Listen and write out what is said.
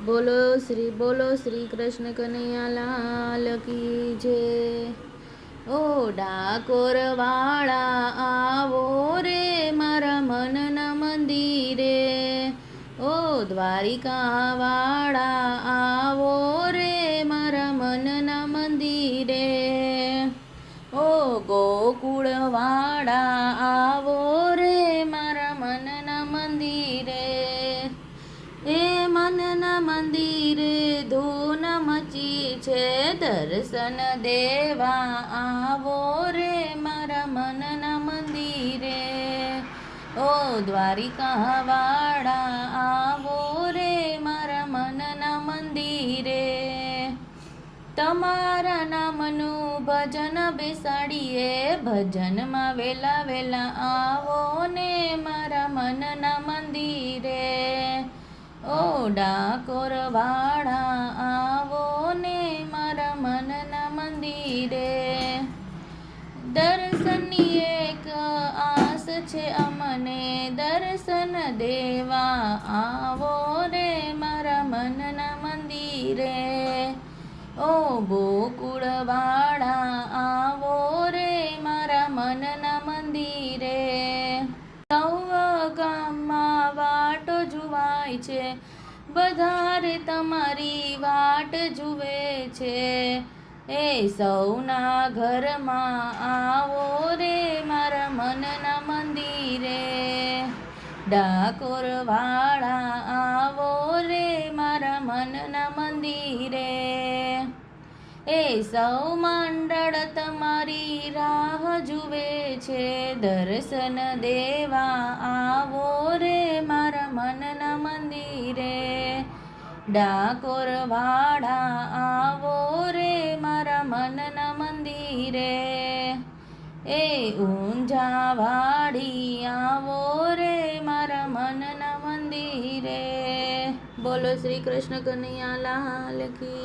બોલો શ્રી કૃષ્ણ કનૈયા લાલ કી જય। ઓ ડાકોર વાળા આવો રે મારા મનના મંદિરે, ઓ દ્વારિકા વાળા આવો રે મારા મનના મંદિરે, ઓ ગોકુળ વાળા આવો રે મારા મનના મંદિરે, એ મનના મંદિરે ધૂન મચી છે, દર્શન દેવા આવો રે મારા મનના મંદિરે, ઓ દ્વારિકા વાળા આવો રે મારા મનના મંદિરે, તમારા નામનું ભજન બેસાડીએ, ભજનમાં વેલા વેલા આવો ને મારા મનના મંદિરે, ઓ ડાકોર વાળા આવો ને મારા મનના મંદિરે, દર્શનની એક આસ છે અમને, દર્શન દેવા આવો રે મારા મનના મંદિરે, ઓ ગોકુળ વાળા આવો રે મારા મનના મંદિરે, સૌ ગામમાં વાટો જુવાય છે, બધારે તમારી વાટ જુએ છે, એ સૌના ઘરમાં આવો રે મારા મનના મંદિરે, ડાકોર વાળા આવો રે મારા મનના મંદિરે, એ સૌ મંડળ તમારી રાહ જુએ છે, દર્શન દેવા આવો રે મારા મનના મંદિરે, ડાકોર વાળા આવો રે મારા મનના મંદિરે, એ ઊંઝા વાળી આવો રે મારા મનના મંદિરે। બોલો શ્રી કૃષ્ણ કનૈયા લાલ કી।